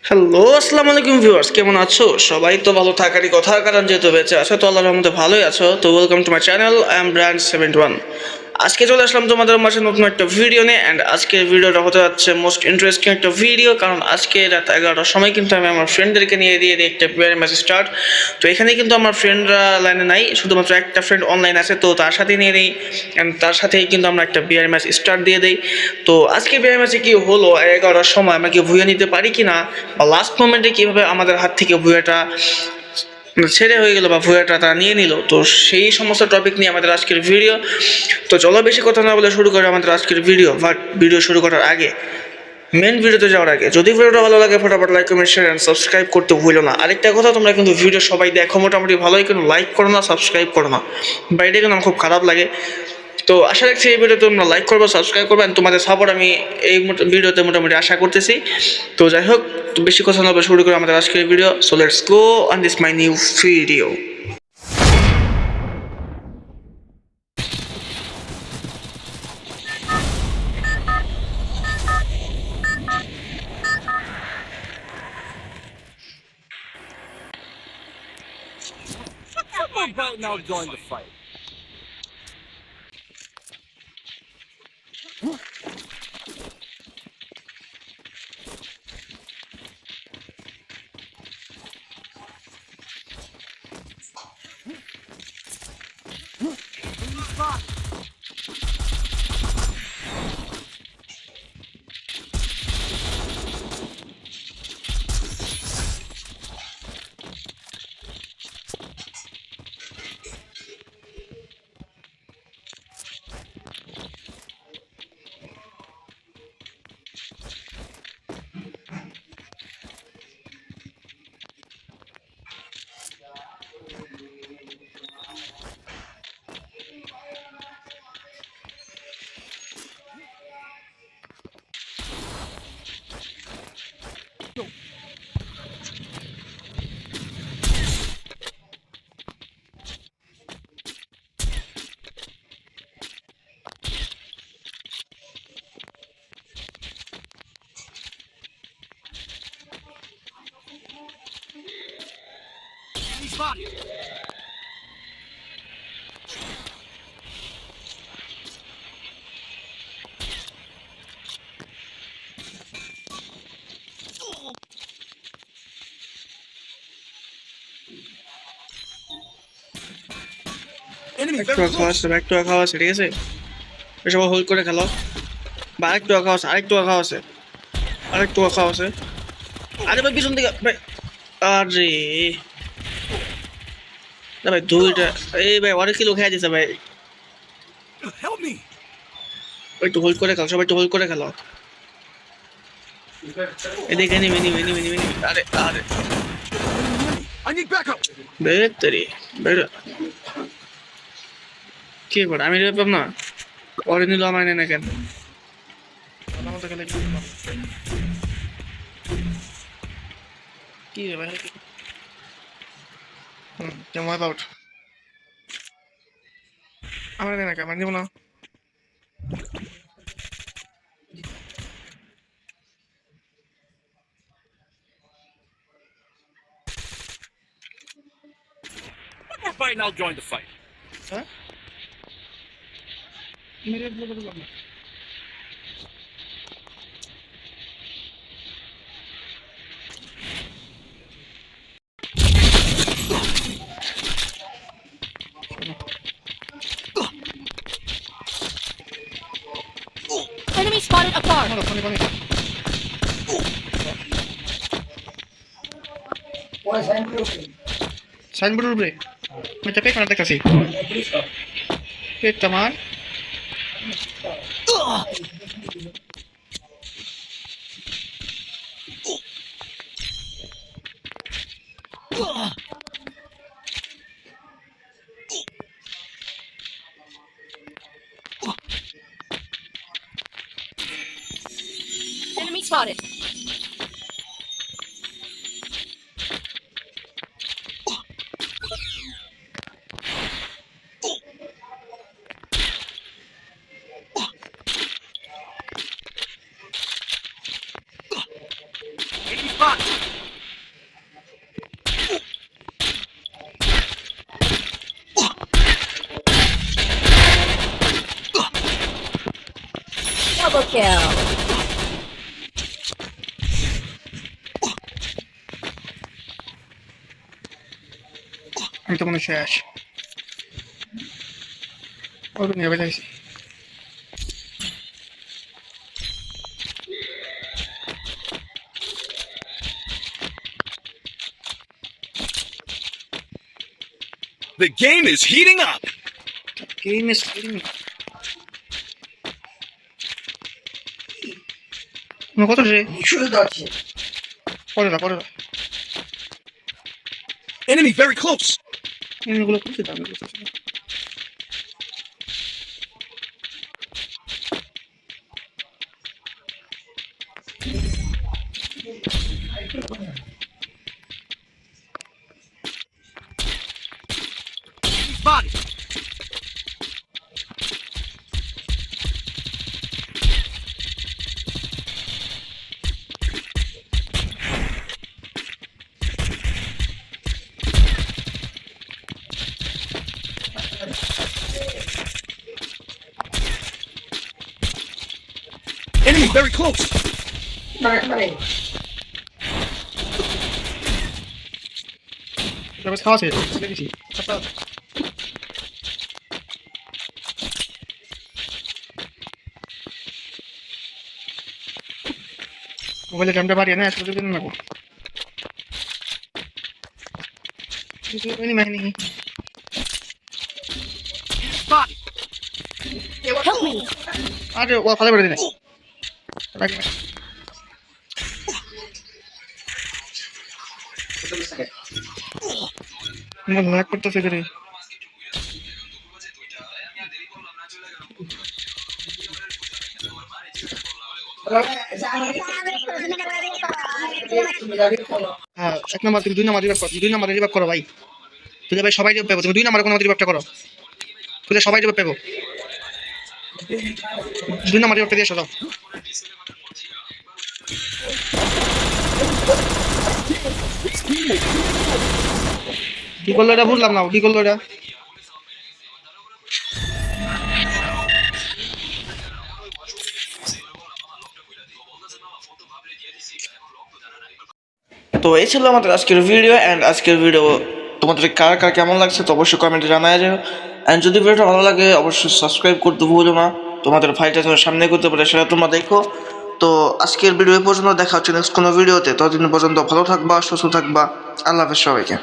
Hello, আসসালামু আলাইকুম viewers, কেমন আছো? সবাই তো ভালো থাকারই কথা, কারণ যেহেতু বেঁচে আছো তো আল্লাহর রহমতে ভালোই আছো। তো welcome to my channel, I am brand 71। আজকে চলে আসলাম তোমাদের মাঝে নতুন একটা ভিডিও নিয়ে। অ্যান্ড আজকের ভিডিওটা হতে যাচ্ছে মোস্ট ইন্টারেস্টিং একটা ভিডিও, কারণ আজকে রাত 11টার সময় কিন্তু আমি আমার ফ্রেন্ডদেরকে নিয়ে দিয়ে একটা প্লেয়ার ম্যাচ স্টার্ট। তো এখানে কিন্তু আমার ফ্রেন্ডরা লাইনে নাই, শুধুমাত্র একটা ফ্রেন্ড অনলাইন আছে, তো তার সাথে নিয়ে নিই। অ্যান্ড তার সাথেই কিন্তু আমরা একটা বিয়ার ম্যাচ স্টার্ট দিয়ে দিই। তো আজকে বিয়ার ম্যাচে কি হলো, 11টার সময় আমরা কি ভুয়া নিতে পারি কিনা, বা লাস্ট মোমেন্টে কীভাবে আমাদের হাত থেকে ভুয়াটা ছেড়ে হয়ে গেল বা ভুয়াটা তারা নিয়ে নিল, তো সেই সমস্ত টপিক নিয়ে আমাদের আজকের ভিডিও। তো চলো বেশি কথা না বলে শুরু করে আমাদের আজকের ভিডিও। বাট ভিডিও শুরু করার আগে, মেন ভিডিওতে যাওয়ার আগে, যদি ভিডিওটা ভালো লাগে ফটাফট like comment share and subscribe করতে ভুলো না। আরেকটা কথা, তোমরা কিন্তু ভিডিও সবাই দেখো মোটামুটি ভালোই, কিন্তু লাইক করো না, সাবস্ক্রাইব করো না, বা এটা কিন্তু আমার খুব খারাপ লাগে। তো আশা রাখছি এই ভিডিওতে তোমরা লাইক করবো, সাবস্ক্রাইব করবে, তোমাদের সাপোর্ট আমি এই ভিডিওতে মোটামুটি আশা করতেছি। তো যাই হোক, তো বেশি কথা না বলে শুরু করে আমাদের আজকের video. So let's go on this my new video. Right now, join the fight. Enemy spotted. Enemy একটু very খাওয়া close. আছে, একটু খাওয়া আছে, ঠিক আছে? এসব হোল্ড করে খেলো। বা আরেকটু খাওয়া আছে, আরেকটু খাওয়া আছে, আরেকটু খাওয়া আছে। আরে ভাই পিছন দিকে ভাই, আরে না ভাই, দুইটা। এই ভাই অনেক কিলো খেয়ে দিছে ভাই। Help me. একটু হোল্ড করে খেলো, সবাই একটু হোল্ড করে খেলো। এদিকে নিবি নিবি নিবি নিবি নিবি। আরে আরে I need backup. বেতরি বেরো। কি ব্যাপার, আমি রেপ না? পরে নিল আমার নেই না কেন? আমার মতো খেলে কি ব্যাপার? কি ব্যাপার? কেমন অ্যাবাউট আমার নেই না কেন? আমার নিব না। Right now, join the fight. হ্যাঁ, মেরে বলে দিলাম না। Enemy spotted a car. আমার ওখানে কোনে সাইনবোর্ডের উপরে আমি চাপে কাটা দেখতেছি। পেটটা মার। Enemy spotted. Enemy spot. আমি তো মনে হয় শেষ ওকে নিয়ে বেঁচে গেছি The game is heating up. Game is killing me. No, কত রে পড়ে না Enemy very close. এগুলো করতে দাম করতেছে Body. Enemy very close. এটা বেশ খাওয়া শেষ দেখেছি মোবাইলে ক্যামেরা বাড়িয়ে না আসলে দিন না গো नहीं नहीं Body. Help me. अरे वो फाले बड़े दिन मैं लैग करता से करे হ্যাঁ এক নাম্বার তুমি দুই নাম্বার রিভাইভ করো ভাই তুই ভাই সবাই রিভাইভ পাবো তুমি দুই নাম্বার কোন রিভাইভটা করো তুই সবাই রিভাইভ পাবো দুই নাম্বার রিভাইভটা দিয়ে দাও কি করলো এটা বুঝলাম না কি করলো এটা তো এই ছিল আমাদের আজকের ভিডিও অ্যান্ড আজকের ভিডিও তোমাদের কার কার কেমন লাগছে তো অবশ্যই কমেন্টে জানায় যাও অ্যান্ড যদি ভিডিওটা ভালো লাগে অবশ্যই সাবস্ক্রাইব করতে ভুলো না তোমাদের ফাইলটা তোমার সামনে করতে পারে সেটা তোমরা দেখো তো আজকের ভিডিও পর্যন্ত দেখা হচ্ছে নেক্সট কোনো ভিডিওতে ততদিন পর্যন্ত ভালো থাকবা সুস্থ থাকবা আল্লাহ হাফেজ সবাইকে